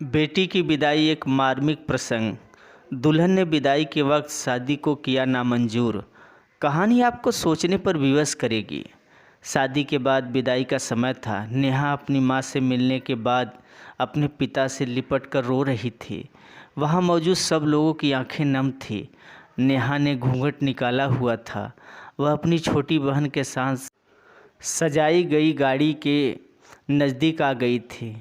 बेटी की विदाई एक मार्मिक प्रसंग। दुल्हन ने विदाई के वक्त शादी को किया नामंजूर। कहानी आपको सोचने पर विवश करेगी। शादी के बाद विदाई का समय था। नेहा अपनी माँ से मिलने के बाद अपने पिता से लिपट कर रो रही थी। वहाँ मौजूद सब लोगों की आंखें नम थी। नेहा ने घूंघट निकाला हुआ था। वह अपनी छोटी बहन के साथ सजाई गई गाड़ी के नज़दीक आ गई थी।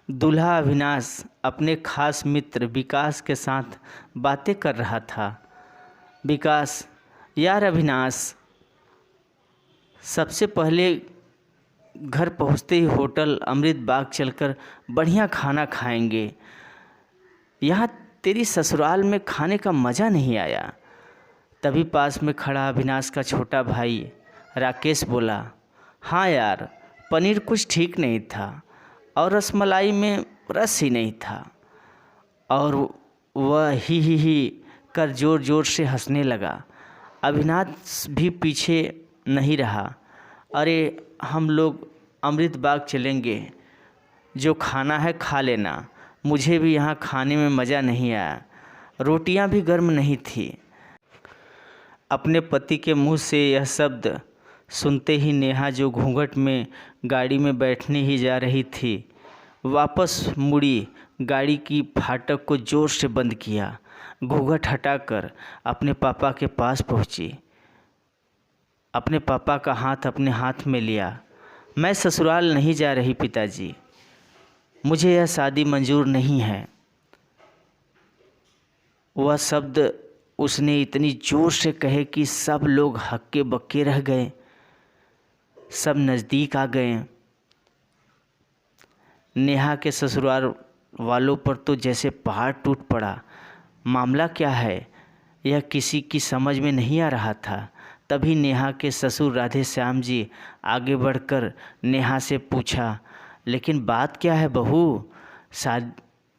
दूल्हा अविनाश अपने खास मित्र विकास के साथ बातें कर रहा था। विकास, यार अविनाश, सबसे पहले घर पहुंचते ही होटल अमृत बाग चलकर बढ़िया खाना खाएंगे। यहाँ तेरी ससुराल में खाने का मज़ा नहीं आया। तभी पास में खड़ा अविनाश का छोटा भाई राकेश बोला, हाँ यार, पनीर कुछ ठीक नहीं था और रसमलाई में रस ही नहीं था। और वह ही कर ज़ोर ज़ोर से हंसने लगा। अविनाश भी पीछे नहीं रहा। अरे हम लोग अमृत बाग चलेंगे, जो खाना है खा लेना, मुझे भी यहाँ खाने में मज़ा नहीं आया, रोटियाँ भी गर्म नहीं थी। अपने पति के मुंह से यह शब्द सुनते ही नेहा, जो घूंघट में गाड़ी में बैठने ही जा रही थी, वापस मुड़ी, गाड़ी की फाटक को ज़ोर से बंद किया, घूंघट हटाकर अपने पापा के पास पहुंची। अपने पापा का हाथ अपने हाथ में लिया। मैं ससुराल नहीं जा रही पिताजी, मुझे यह शादी मंजूर नहीं है। वह शब्द उसने इतनी ज़ोर से कहे कि सब लोग हक्के बक्के रह गए। सब नज़दीक आ गए। नेहा के ससुराल वालों पर तो जैसे पहाड़ टूट पड़ा। मामला क्या है, यह किसी की समझ में नहीं आ रहा था। तभी नेहा के ससुर राधे श्याम जी आगे बढ़कर नेहा से पूछा, लेकिन बात क्या है बहू?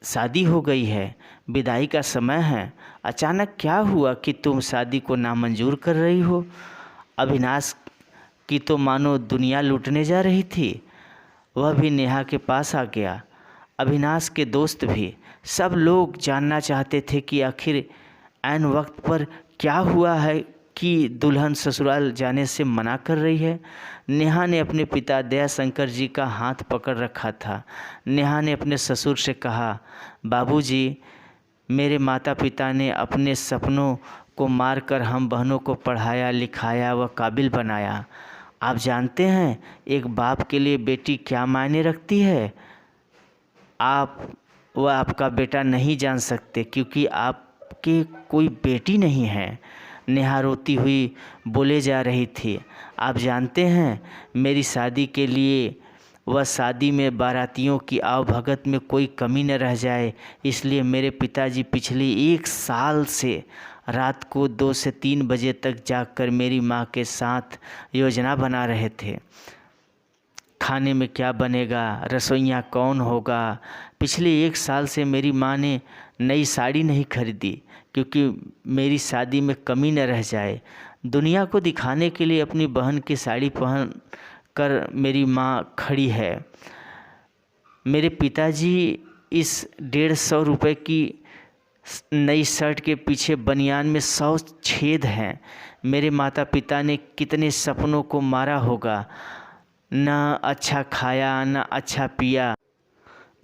शादी हो गई है, विदाई का समय है, अचानक क्या हुआ कि तुम शादी को नामंजूर कर रही हो? अविनाश की तो मानो दुनिया लूटने जा रही थी। वह भी नेहा के पास आ गया। अविनाश के दोस्त भी, सब लोग जानना चाहते थे कि आखिर ऐन वक्त पर क्या हुआ है कि दुल्हन ससुराल जाने से मना कर रही है। नेहा ने अपने पिता दयाशंकर जी का हाथ पकड़ रखा था। नेहा ने अपने ससुर से कहा, बाबूजी, मेरे माता पिता ने अपने सपनों को मारकर हम बहनों को पढ़ाया लिखाया व काबिल बनाया। आप जानते हैं एक बाप के लिए बेटी क्या मायने रखती है? आप व आपका बेटा नहीं जान सकते, क्योंकि आपके कोई बेटी नहीं है। नेहा रोती हुई बोले जा रही थी, आप जानते हैं मेरी शादी के लिए व शादी में बारातियों की आवभगत में कोई कमी न रह जाए, इसलिए मेरे पिताजी पिछले 1 साल से रात को 2 से 3 बजे तक जागकर मेरी माँ के साथ योजना बना रहे थे। खाने में क्या बनेगा, रसोइया कौन होगा। पिछले 1 साल से मेरी माँ ने नई साड़ी नहीं खरीदी, क्योंकि मेरी शादी में कमी न रह जाए। दुनिया को दिखाने के लिए अपनी बहन की साड़ी पहन कर मेरी माँ खड़ी है। मेरे पिताजी इस 150 रुपये की नई शर्ट के पीछे बनियान में 100 छेद हैं। मेरे माता पिता ने कितने सपनों को मारा होगा, ना अच्छा खाया ना अच्छा पिया,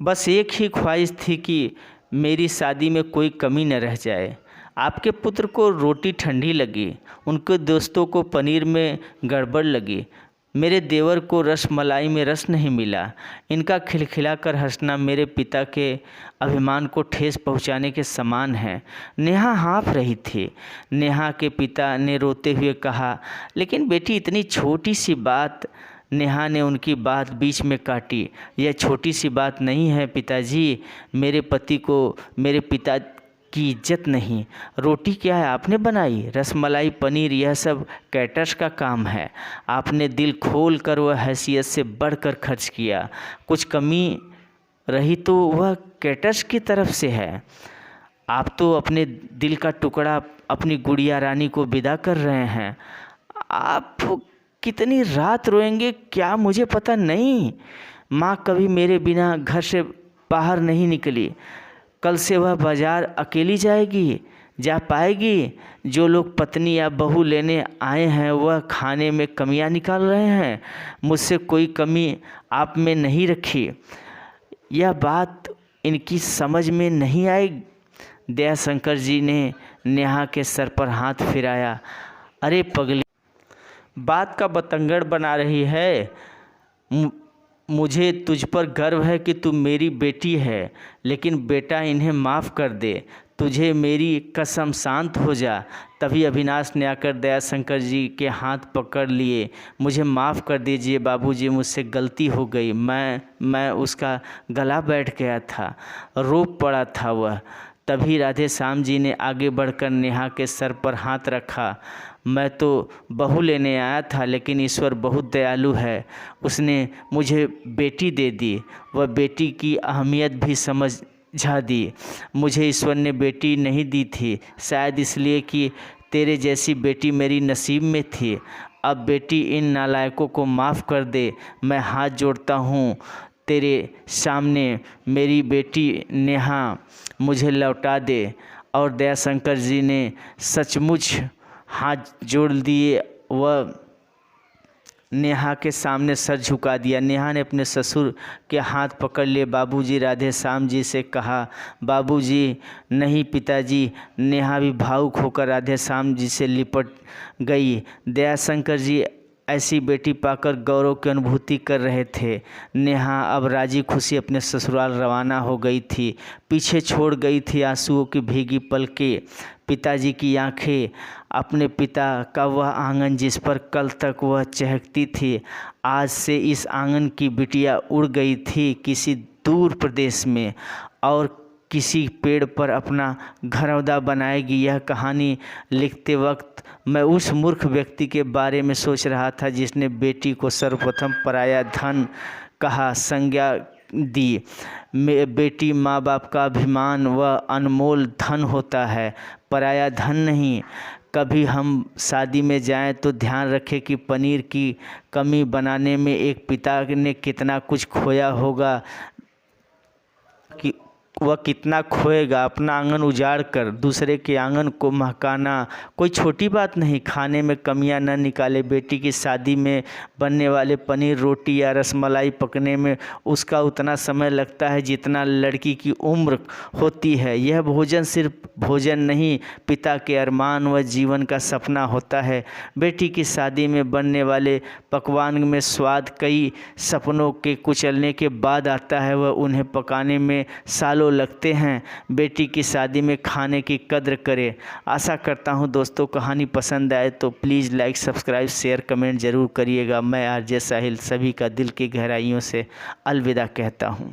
बस एक ही ख्वाहिश थी कि मेरी शादी में कोई कमी न रह जाए। आपके पुत्र को रोटी ठंडी लगी, उनके दोस्तों को पनीर में गड़बड़ लगी, मेरे देवर को रसमलाई में रस नहीं मिला। इनका खिलखिलाकर हंसना मेरे पिता के अभिमान को ठेस पहुंचाने के समान है। नेहा हाँफ रही थी। नेहा के पिता ने रोते हुए कहा, लेकिन बेटी इतनी छोटी सी बात। नेहा ने उनकी बात बीच में काटी, यह छोटी सी बात नहीं है पिताजी, मेरे पति को मेरे पिता की इज्जत नहीं। रोटी क्या है आपने बनाई, रसमलाई पनीर यह सब कैटर्स का काम है। आपने दिल खोल कर वह हैसियत से बढ़कर खर्च किया। कुछ कमी रही तो वह कैटर्स की तरफ से है। आप तो अपने दिल का टुकड़ा अपनी गुड़िया रानी को विदा कर रहे हैं। आप कितनी रात रोएंगे क्या मुझे पता नहीं। माँ कभी मेरे बिना घर से बाहर नहीं निकली। कल से वह बाजार अकेली जाएगी, जा पाएगी? जो लोग पत्नी या बहू लेने आए हैं वह खाने में कमियां निकाल रहे हैं। मुझसे कोई कमी आप में नहीं रखी। यह बात इनकी समझ में नहीं आई। दयाशंकर जी ने नेहा के सर पर हाथ फिराया। अरे पगली, बात का बतंगड़ बना रही है। मुझे तुझ पर गर्व है कि तू मेरी बेटी है, लेकिन बेटा इन्हें माफ़ कर दे। तुझे मेरी कसम, शांत हो जा। तभी अविनाश ने आकर दयाशंकर जी के हाथ पकड़ लिए। मुझे माफ़ कर दीजिए बाबूजी, मुझसे गलती हो गई। मैं उसका गला बैठ गया था, रो पड़ा था वह। तभी राधे श्याम जी ने आगे बढ़कर नेहा के सर पर हाथ रखा। मैं तो बहू लेने आया था, लेकिन ईश्वर बहुत दयालु है, उसने मुझे बेटी दे दी। वह बेटी की अहमियत भी समझा दी। मुझे ईश्वर ने बेटी नहीं दी थी, शायद इसलिए कि तेरे जैसी बेटी मेरी नसीब में थी। अब बेटी इन नालायकों को माफ़ कर दे। मैं हाथ जोड़ता हूँ तेरे सामने, मेरी बेटी नेहा मुझे लौटा दे। और दयाशंकर जी ने सचमुच हाथ जोड़ दिए। वह नेहा के सामने सर झुका दिया। नेहा ने अपने ससुर के हाथ पकड़ लिए। बाबूजी, राधे श्याम जी से कहा। बाबूजी, नहीं पिताजी। नेहा भी भावुक होकर राधे श्याम जी से लिपट गई। दयाशंकर जी ऐसी बेटी पाकर गौरव की अनुभूति कर रहे थे। नेहा अब राजी खुशी अपने ससुराल रवाना हो गई थी। पीछे छोड़ गई थी आंसुओं की भीगी पलकें, पिताजी की आंखें, अपने पिता का वह आंगन जिस पर कल तक वह चहकती थी। आज से इस आंगन की बिटिया उड़ गई थी किसी दूर प्रदेश में और किसी पेड़ पर अपना घरौंदा बनाएगी। यह कहानी लिखते वक्त मैं उस मूर्ख व्यक्ति के बारे में सोच रहा था जिसने बेटी को सर्वप्रथम पराया धन कहा, संज्ञा दी। बेटी माँ बाप का अभिमान व अनमोल धन होता है, पराया धन नहीं। कभी हम शादी में जाएं तो ध्यान रखें कि पनीर की कमी बनाने में एक पिता ने कितना कुछ खोया होगा, कि वह कितना खोएगा। अपना आंगन उजाड़ कर दूसरे के आंगन को महकाना कोई छोटी बात नहीं। खाने में कमियां न निकाले। बेटी की शादी में बनने वाले पनीर, रोटी या रसमलाई पकने में उसका उतना समय लगता है जितना लड़की की उम्र होती है। यह भोजन सिर्फ भोजन नहीं, पिता के अरमान व जीवन का सपना होता है। बेटी की शादी में बनने वाले पकवान में स्वाद कई सपनों के कुचलने के बाद आता है। वह उन्हें पकाने में सालों लगते हैं। बेटी की शादी में खाने की कद्र करें। आशा करता हूं दोस्तों कहानी पसंद आए तो please like, subscribe, share, comment ज़रूर करिएगा। मैं आरजे साहिल सभी का दिल की गहराइयों से अलविदा कहता हूं।